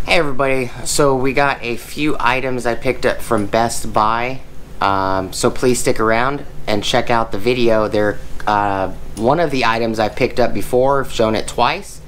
Hey everybody, so we got a few items I picked up from Best Buy, so please stick around and check out the video. They're one of the items I picked up before, I've shown it twice,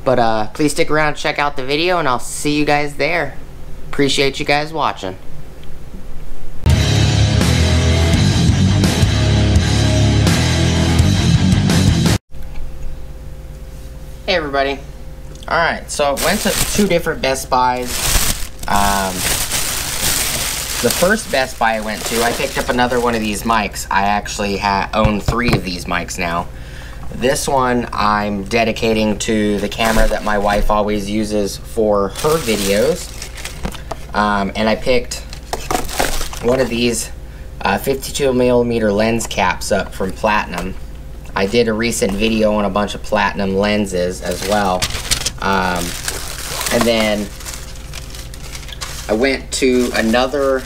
but please stick around, check out the video, and I'll see you guys there. Appreciate you guys watching. Hey everybody. Alright, so I went to two different Best Buys. The first Best Buy I went to, I picked up another one of these mics. I actually own 3 of these mics now. This one I'm dedicating to the camera that my wife always uses for her videos. And I picked one of these 52mm lens caps up from Platinum. I did a recent video on a bunch of Platinum lenses as well. And then I went to another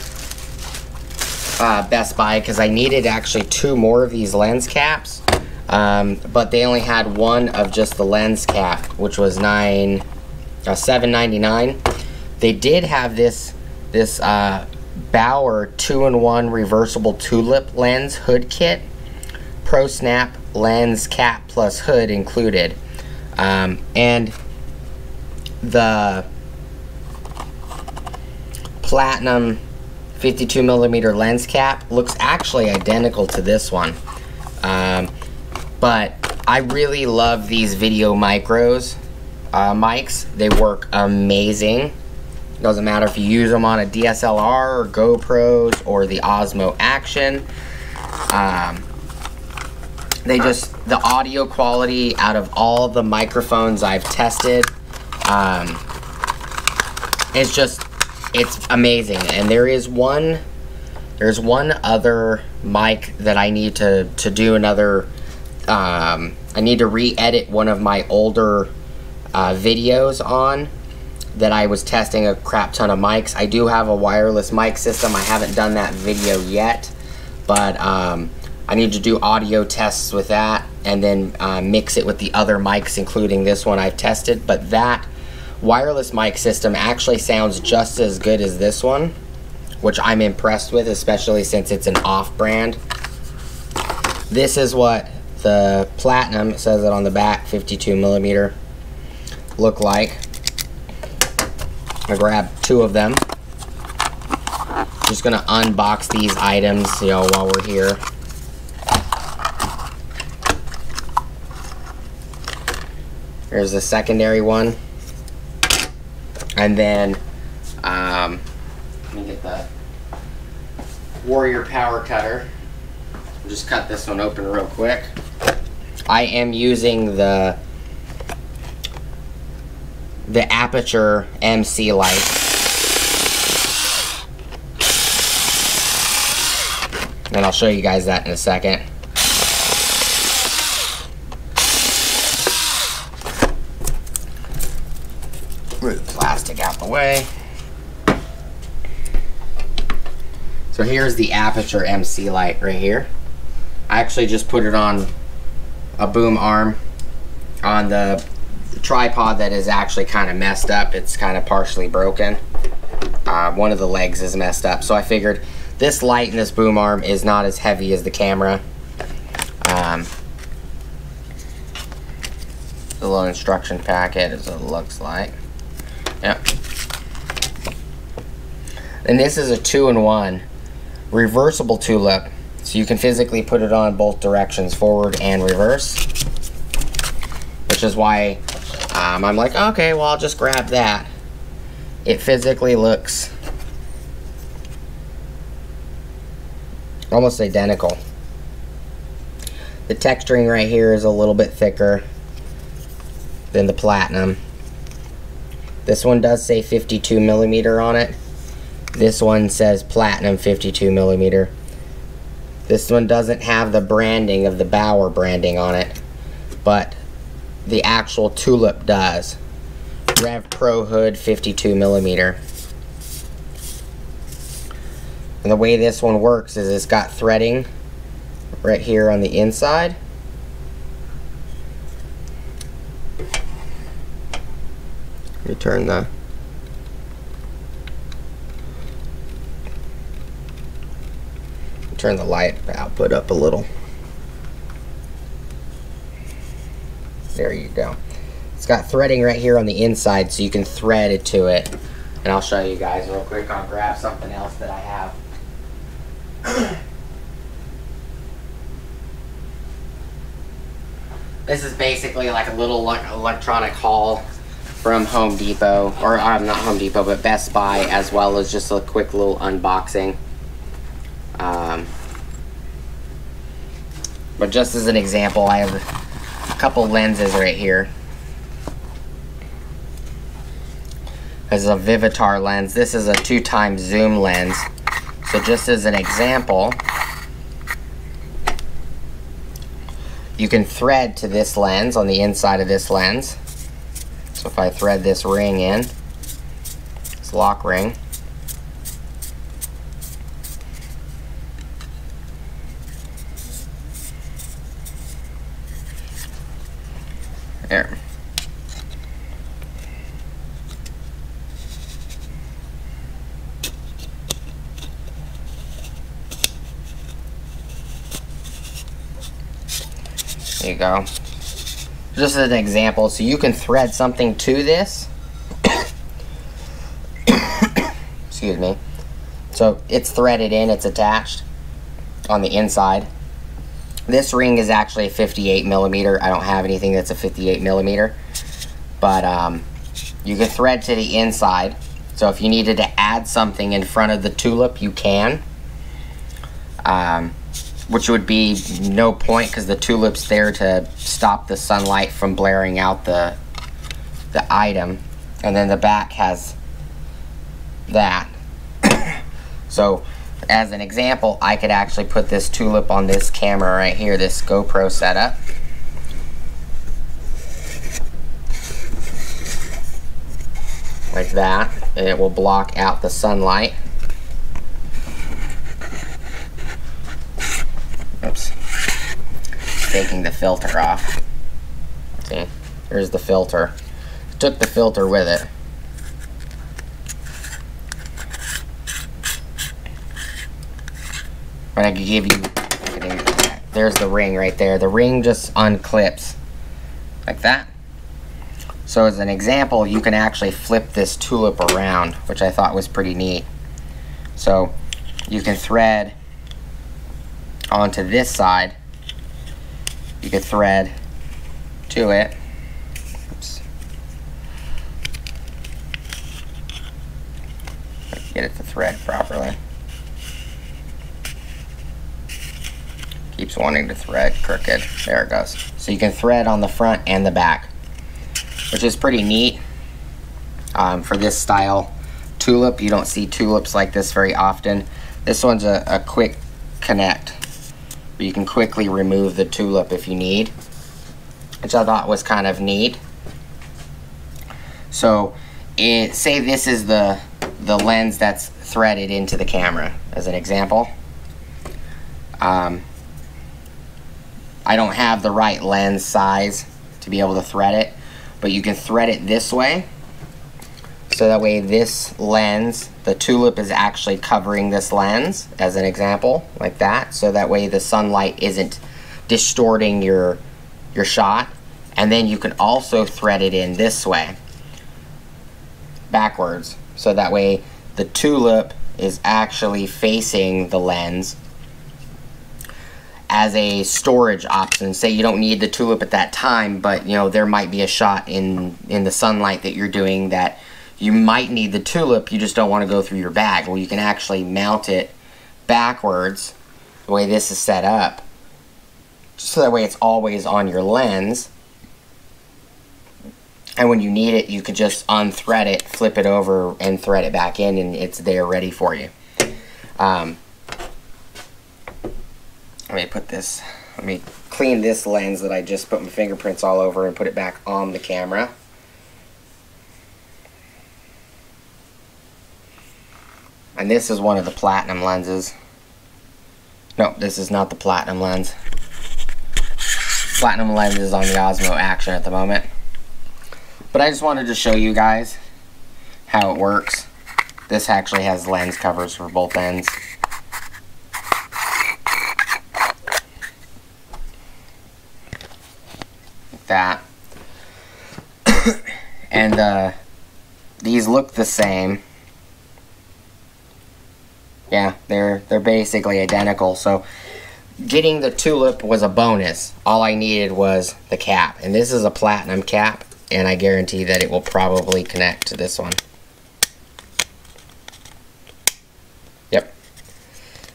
Best Buy because I needed actually 2 more of these lens caps, but they only had one of just the lens cap, which was $7.99. They did have this Bauer 2-in-1 reversible tulip lens hood kit, Pro Snap lens cap plus hood included, and the Platinum 52mm lens cap looks actually identical to this one, but I really love these Video Micros mics. They work amazing. Doesn't matter if you use them on a DSLR or GoPros or the Osmo Action. The audio quality out of all the microphones I've tested, it's amazing. And there's one other mic that I need to do another, I need to re-edit one of my older videos on, that I was testing a crap ton of mics. I do have a wireless mic system. I haven't done that video yet, but I need to do audio tests with that and then mix it with the other mics, including this one I've tested. But that wireless mic system actually sounds just as good as this one, which I'm impressed with, especially since it's an off-brand. This is what the Platinum, it says it on the back, 52mm, look like. I grabbed 2 of them. Just gonna unbox these items, while we're here. Here's the secondary one. And then, let me get the Warrior Power Cutter. I'll just cut this one open real quick. I am using the Aputure MC light. And I'll show you guys that in a second. Move the plastic out the way. So here's the Aputure MC light right here. I actually just put it on a boom arm on the tripod that is actually kind of messed up. It's kind of partially broken. One of the legs is messed up, so I figured this light and this boom arm is not as heavy as the camera. The little instruction packet is what it looks like. Yep. And this is a 2-in-1 reversible tulip, so you can physically put it on both directions, forward and reverse, which is why I'm like, okay, well, I'll just grab that. It physically looks almost identical. The texturing right here is a little bit thicker than the Platinum. This one does say 52mm on it. This one says Platinum 52mm. This one doesn't have the branding of the Bauer branding on it, but the actual tulip does. Rev Pro hood 52mm. And the way this one works is it's got threading right here on the inside. Let me turn the turn the light output up a little. There you go. It's got threading right here on the inside, so you can thread it to it. And I'll show you guys real quick. I'll grab something else that I have. This is basically like a little electronic haul from Home Depot, or not Home Depot, but Best Buy, as well as just a quick little unboxing. But just as an example, I have a couple lenses right here. This is a Vivitar lens. This is a 2x zoom lens. So just as an example, you can thread to this lens on the inside of this lens. So if I thread this ring in, this lock ring, there. There you go. Just as an example, so you can thread something to this. Excuse me. So it's threaded in, it's attached on the inside. This ring is actually a 58 millimeter. I don't have anything that's a 58 millimeter. But you can thread to the inside. So if you needed to add something in front of the tulip, you can. Which would be no point, because the tulip's there to stop the sunlight from blaring out the item. And then the back has that. So as an example, I could actually put this tulip on this camera right here, this GoPro setup. Like that, and it will block out the sunlight. Oops. Taking the filter off. See, here's the filter. Took the filter with it. But I could give you, there's the ring right there. The ring just unclips like that. So as an example, you can actually flip this tulip around, which I thought was pretty neat. So you can thread onto this side. You could thread to it. Oops. Get it to thread properly. Keeps wanting to thread crooked. There it goes. So you can thread on the front and the back, which is pretty neat for this style tulip. You don't see tulips like this very often. This one's a quick connect. You can quickly remove the tulip if you need, which I thought was kind of neat. So say this is the lens that's threaded into the camera, as an example. I don't have the right lens size to be able to thread it, but you can thread it this way. So that way this lens, the tulip is actually covering this lens, as an example, like that. So that way the sunlight isn't distorting your shot. And then you can also thread it in this way, backwards. So that way the tulip is actually facing the lens as a storage option. Say you don't need the tulip at that time, but you know, there might be a shot in the sunlight that you're doing that you might need the tulip, you just don't want to go through your bag. Well, you can actually mount it backwards, the way this is set up, so that way it's always on your lens. And when you need it, you can just unthread it, flip it over, and thread it back in, and it's there ready for you. Let me clean this lens that I just put my fingerprints all over and put it back on the camera. And this is one of the platinum lenses. No, this is not the platinum lens. Platinum lens is on the Osmo Action at the moment. But I just wanted to show you guys how it works. This actually has lens covers for both ends. that. And these look the same. Yeah, they're basically identical. So getting the tulip was a bonus. All I needed was the cap. And this is a platinum cap, and I guarantee that it will probably connect to this one. Yep.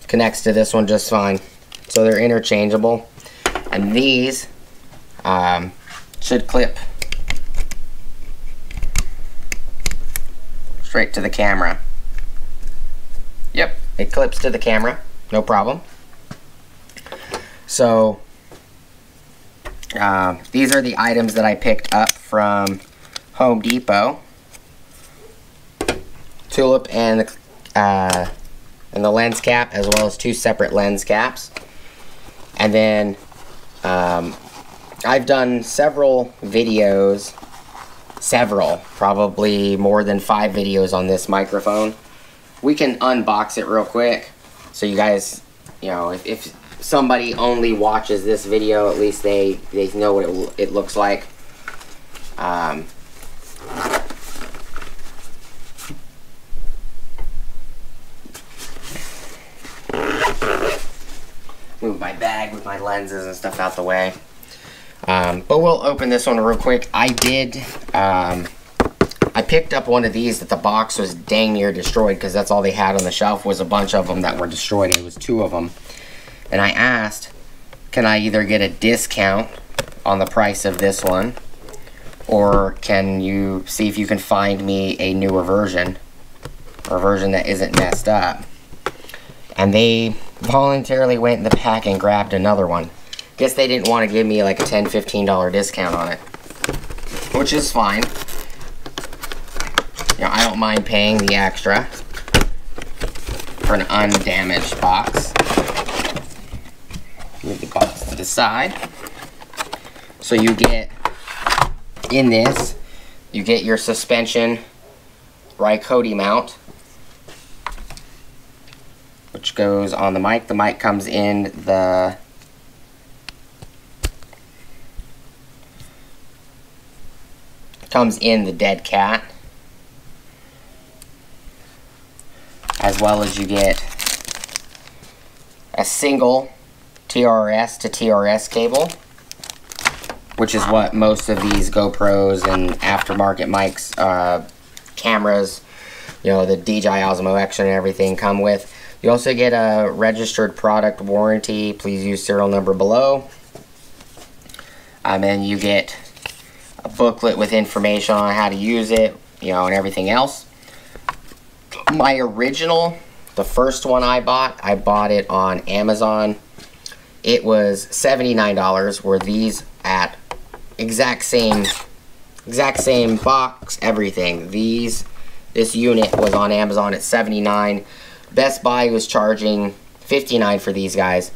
Connects to this one just fine. So they're interchangeable. And these should clip straight to the camera. Yep, it clips to the camera, no problem. So these are the items that I picked up from Home Depot. Tulip and the lens cap, as well as 2 separate lens caps. And then I've done several videos, probably more than 5 videos on this microphone. We can unbox it real quick, so you guys, you know, if somebody only watches this video, at least they know what it looks like. Move my bag with my lenses and stuff out the way. But we'll open this one real quick. I picked up one of these that the box was dang near destroyed, because that's all they had on the shelf was a bunch of them that were destroyed. It was 2 of them. And I asked, can I either get a discount on the price of this one, or can you see if you can find me a newer version, or a version that isn't messed up? And they voluntarily went in the pack and grabbed another one. Guess they didn't want to give me like a $10, $15 discount on it, which is fine. You know, I don't mind paying the extra for an undamaged box. Move the box to the side. So you get, in this, you get your suspension Ricody mount, which goes on the mic. The mic comes in the dead cat, as well as you get a single TRS to TRS cable, which is what most of these GoPros and aftermarket mics, cameras, you know, the DJI Osmo Action and everything come with. You also get a registered product warranty. Please use serial number below. And you get a booklet with information on how to use it, you know, and everything else. My original, the first one I bought it on Amazon. It was $79, where these at exact same box, everything. This unit was on Amazon at $79. Best Buy was charging $59 for these guys.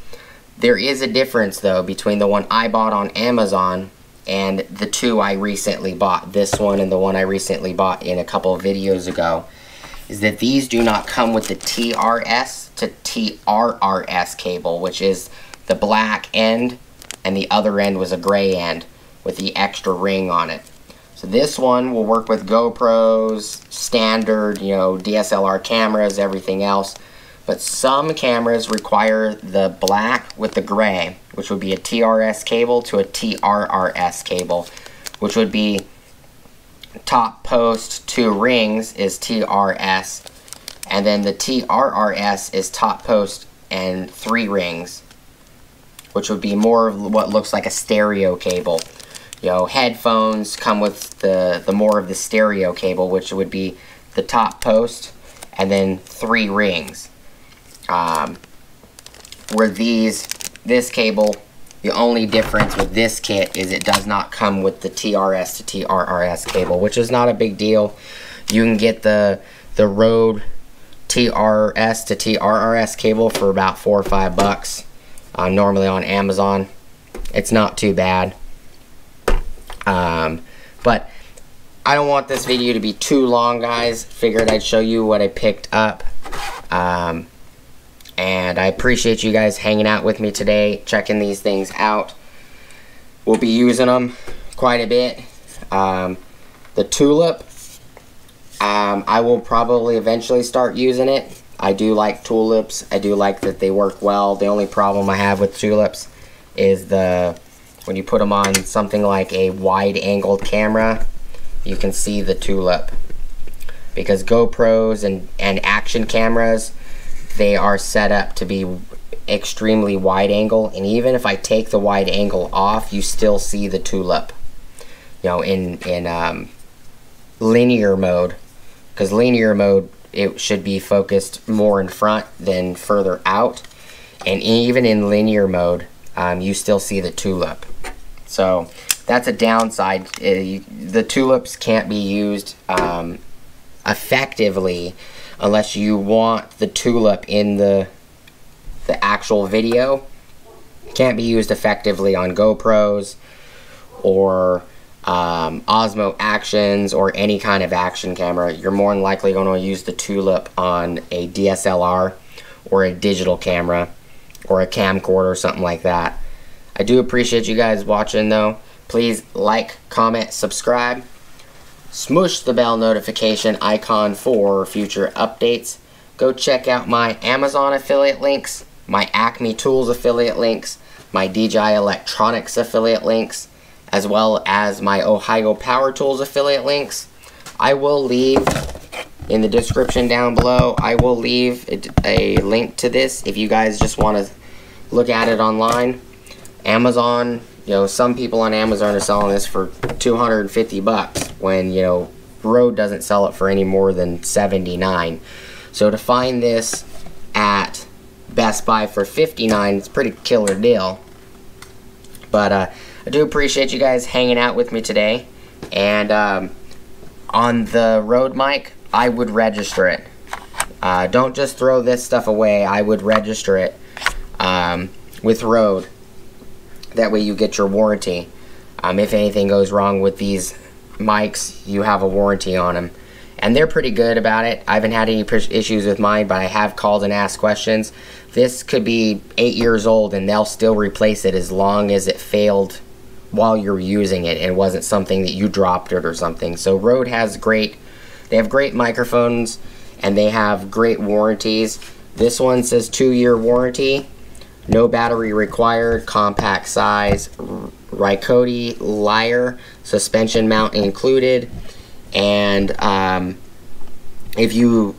There is a difference though between the one I bought on Amazon and the 2 I recently bought. This one and the one I recently bought in a couple of videos ago, is that these do not come with the TRS to TRRS cable, which is the black end, and the other end was a gray end with the extra ring on it. So this one will work with GoPros, standard, you know, DSLR cameras, everything else. But some cameras require the black with the gray, which would be a TRS cable to a TRRS cable, which would be top post 2 rings is TRS, and then the TRRS is top post and 3 rings, which would be more of what looks like a stereo cable. You know, headphones come with the more of the stereo cable, which would be the top post and then 3 rings. Where this cable, the only difference with this kit is it does not come with the TRS to TRRS cable, which is not a big deal. You can get the Rode TRS to TRRS cable for about $4 or $5 normally on Amazon. It's not too bad. But I don't want this video to be too long, guys. Figured I'd show you what I picked up. And I appreciate you guys hanging out with me today, checking these things out. We'll be using them. Of quite a bit. The Tulip, I will probably eventually start using it. I do like Tulips. I do like that they work well. The only problem I have with Tulips is when you put them on something like a wide-angled camera, you can see the Tulip. Because GoPros and action cameras, they are set up to be extremely wide angle, and even if I take the wide angle off, you still see the Tulip. You know, in linear mode, because linear mode, it should be focused more in front than further out, and even in linear mode, you still see the Tulip. So that's a downside. The Tulips can't be used effectively unless you want the Tulip in the actual video. Can't be used effectively on GoPros or Osmo Actions or any kind of action camera. You're more than likely going to use the Tulip on a DSLR or a digital camera or a camcorder or something like that. I do appreciate you guys watching though. Please like, comment, subscribe. Smush the bell notification icon for future updates. Go check out my Amazon affiliate links, my Acme Tools affiliate links, my DJI Electronics affiliate links, as well as my Ohio Power Tools affiliate links. I will leave in the description down below, I will leave a link to this if you guys just want to look at it online. Amazon, you know, some people on Amazon are selling this for 250 bucks when, you know, Rode doesn't sell it for any more than 79. So to find this at Best Buy for 59, it's a pretty killer deal. But I do appreciate you guys hanging out with me today. And on the Rode mic, I would register it. Don't just throw this stuff away. I would register it with Rode. That way you get your warranty. If anything goes wrong with these mics, you have a warranty on them. And they're pretty good about it. I haven't had any issues with mine, but I have called and asked questions. This could be 8 years old and they'll still replace it as long as it failed while you're using it and it wasn't something that you dropped it or something. So Rode has they have great microphones and they have great warranties. This one says 2-year warranty. No battery required, compact size, Ricody Lyre, suspension mount included, and if you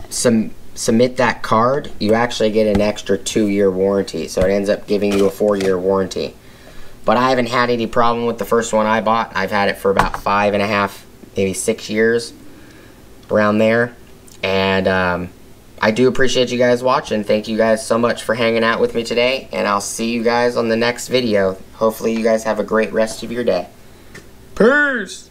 submit that card, you actually get an extra 2-year warranty, so it ends up giving you a 4-year warranty. But I haven't had any problem with the first one I bought. I've had it for about 5.5, maybe 6 years, around there, and I do appreciate you guys watching. Thank you guys so much for hanging out with me today, and I'll see you guys on the next video. Hopefully you guys have a great rest of your day. Peace!